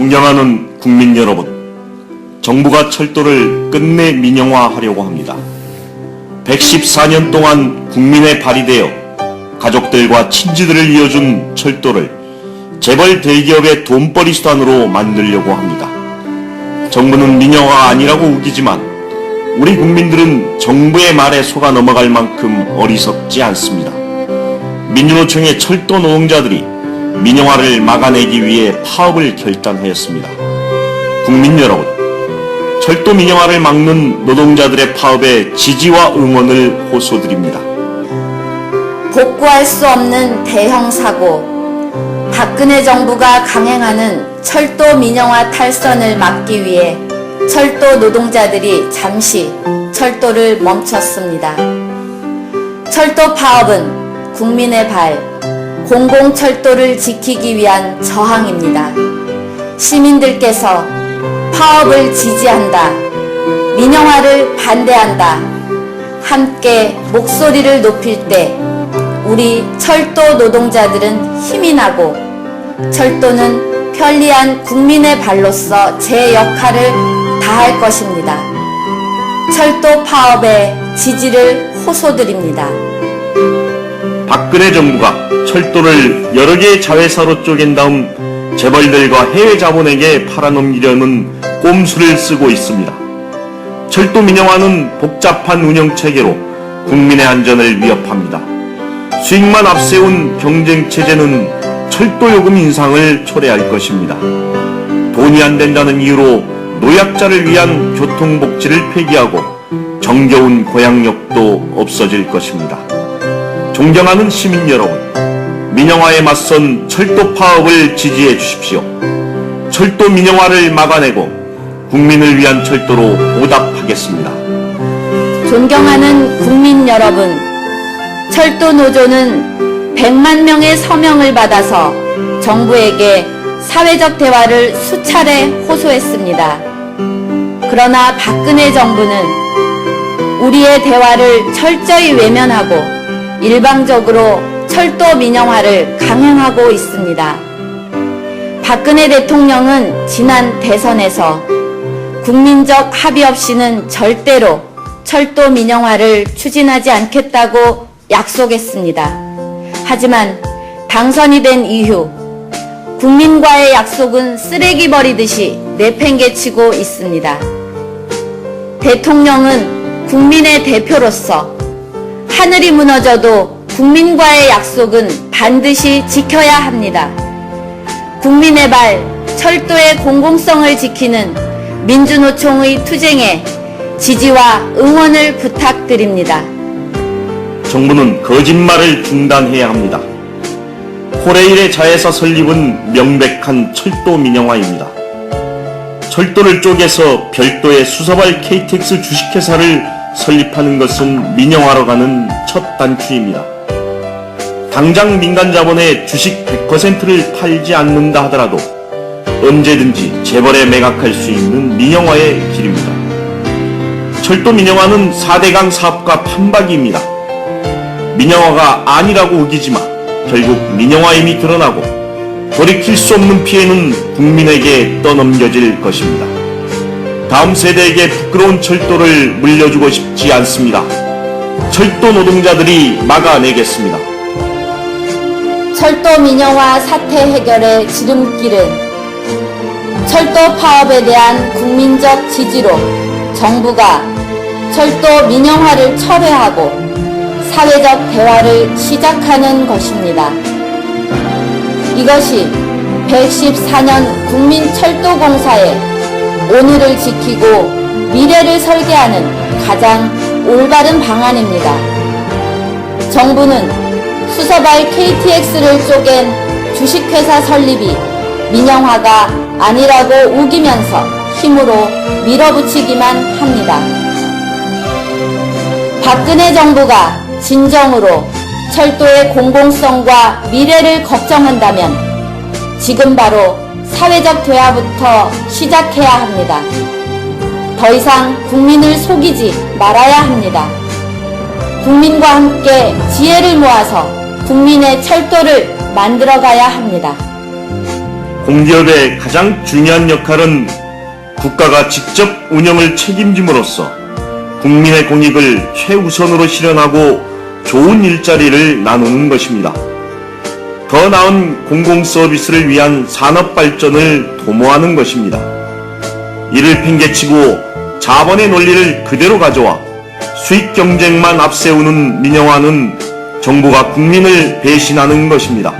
존경하는 국민 여러분, 정부가 철도를 끝내 민영화하려고 합니다. 114년 동안 국민에 발휘되어 가족들과 친지들을 이어준 철도를 재벌 대기업의 돈벌이 수단으로 만들려고 합니다. 정부는 민영화가 아니라고 우기지만 우리 국민들은 정부의 말에 속아 넘어갈 만큼 어리석지 않습니다. 민주노총의 철도 노동자들이 민영화를 막아내기 위해 파업을 결단하였습니다. 국민 여러분, 철도 민영화를 막는 노동자들의 파업에 지지와 응원을 호소드립니다. 복구할 수 없는 대형 사고, 박근혜 정부가 강행하는 철도 민영화 탈선을 막기 위해 철도 노동자들이 잠시 철도를 멈췄습니다. 철도 파업은 국민의 발, 공공철도를 지키기 위한 저항입니다. 시민들께서 파업을 지지한다, 민영화를 반대한다, 함께 목소리를 높일 때 우리 철도 노동자들은 힘이 나고 철도는 편리한 국민의 발로서 제 역할을 다할 것입니다. 철도 파업의 지지를 호소드립니다. 박근혜 정부가 철도를 여러 개의 자회사로 쪼갠 다음 재벌들과 해외 자본에게 팔아넘기려는 꼼수를 쓰고 있습니다. 철도 민영화는 복잡한 운영체계로 국민의 안전을 위협합니다. 수익만 앞세운 경쟁체제는 철도요금 인상을 초래할 것입니다. 돈이 안 된다는 이유로 노약자를 위한 교통복지를 폐기하고 정겨운 고향역도 없어질 것입니다. 존경하는 시민 여러분, 민영화에 맞선 철도 파업을 지지해 주십시오. 철도 민영화를 막아내고 국민을 위한 철도로 보답하겠습니다. 존경하는 국민 여러분, 철도 노조는 100만 명의 서명을 받아서 정부에게 사회적 대화를 수차례 호소했습니다. 그러나 박근혜 정부는 우리의 대화를 철저히 외면하고 일방적으로 철도 민영화를 강행하고 있습니다. 박근혜 대통령은 지난 대선에서 국민적 합의 없이는 절대로 철도 민영화를 추진하지 않겠다고 약속했습니다. 하지만 당선이 된 이후 국민과의 약속은 쓰레기 버리듯이 내팽개치고 있습니다. 대통령은 국민의 대표로서 하늘이 무너져도 국민과의 약속은 반드시 지켜야 합니다. 국민의 발, 철도의 공공성을 지키는 민주노총의 투쟁에 지지와 응원을 부탁드립니다. 정부는 거짓말을 중단해야 합니다. 코레일의 자회사 설립은 명백한 철도 민영화입니다. 철도를 쪼개서 별도의 수서발 KTX 주식회사를 설립하는 것은 민영화로 가는 첫 단추입니다. 당장 민간 자본의 주식 100%를 팔지 않는다 하더라도 언제든지 재벌에 매각할 수 있는 민영화의 길입니다. 철도 민영화는 4대강 사업과 판박이입니다. 민영화가 아니라고 우기지만 결국 민영화임이 드러나고 돌이킬 수 없는 피해는 국민에게 떠넘겨질 것입니다. 다음 세대에게 부끄러운 철도를 물려주고 싶지 않습니다. 철도 노동자들이 막아내겠습니다. 철도 민영화 사태 해결의 지름길은 철도 파업에 대한 국민적 지지로 정부가 철도 민영화를 철회하고 사회적 대화를 시작하는 것입니다. 이것이 114년 국민철도공사의 오늘을 지키고 미래를 설계하는 가장 올바른 방안입니다. 정부는 수서발 KTX를 쪼갠 주식회사 설립이 민영화가 아니라고 우기면서 힘으로 밀어붙이기만 합니다. 박근혜 정부가 진정으로 철도의 공공성과 미래를 걱정한다면 지금 바로 사회적 대화부터 시작해야 합니다. 더 이상 국민을 속이지 말아야 합니다. 국민과 함께 지혜를 모아서 국민의 철도를 만들어가야 합니다. 공기업의 가장 중요한 역할은 국가가 직접 운영을 책임짐으로써 국민의 공익을 최우선으로 실현하고 좋은 일자리를 나누는 것입니다. 더 나은 공공서비스를 위한 산업발전을 도모하는 것입니다. 이를 팽개치고 자본의 논리를 그대로 가져와 수익 경쟁만 앞세우는 민영화는 정부가 국민을 배신하는 것입니다.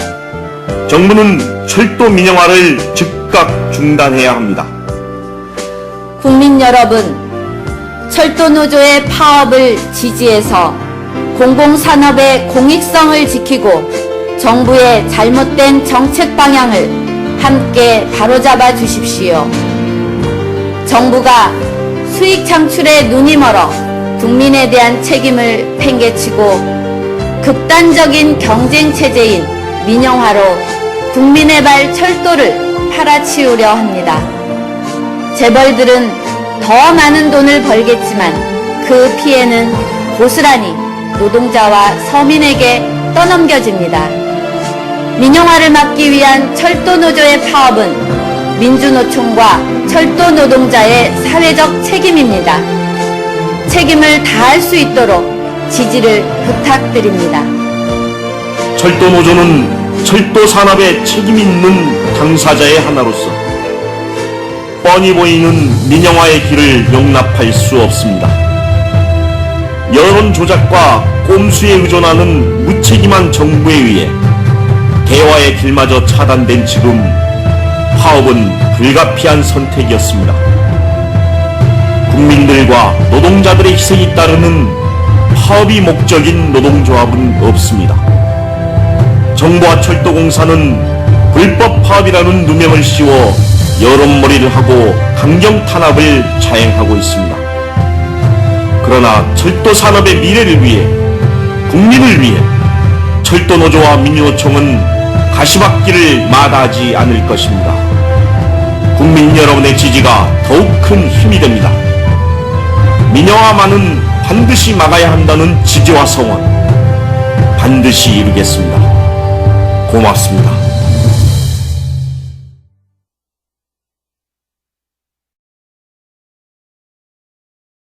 정부는 철도 민영화를 즉각 중단해야 합니다. 국민 여러분, 철도노조의 파업을 지지해서 공공산업의 공익성을 지키고 정부의 잘못된 정책 방향을 함께 바로잡아 주십시오. 정부가 수익 창출에 눈이 멀어 국민에 대한 책임을 팽개치고 극단적인 경쟁 체제인 민영화로 국민의 발 철도를 팔아치우려 합니다. 재벌들은 더 많은 돈을 벌겠지만 그 피해는 고스란히 노동자와 서민에게 떠넘겨집니다. 민영화를 막기 위한 철도노조의 파업은 민주노총과 철도노동자의 사회적 책임입니다. 책임을 다할 수 있도록 지지를 부탁드립니다. 철도노조는 철도산업에 책임 있는 당사자의 하나로서 뻔히 보이는 민영화의 길을 용납할 수 없습니다. 여론 조작과 꼼수에 의존하는 무책임한 정부에 의해 대화의 길마저 차단된 지금 파업은 불가피한 선택이었습니다. 국민들과 노동자들의 희생이 따르는 파업이 목적인 노동조합은 없습니다. 정부와 철도공사는 불법 파업이라는 누명을 씌워 여론몰이를 하고 강경 탄압을 자행하고 있습니다. 그러나 철도 산업의 미래를 위해, 국민을 위해 철도노조와 민주노총은 가시밭길을 마다하지 않을 것입니다. 국민 여러분의 지지가 더욱 큰 힘이 됩니다. 민영화만은 반드시 막아야 한다는 지지와 성원 반드시 이루겠습니다. 고맙습니다.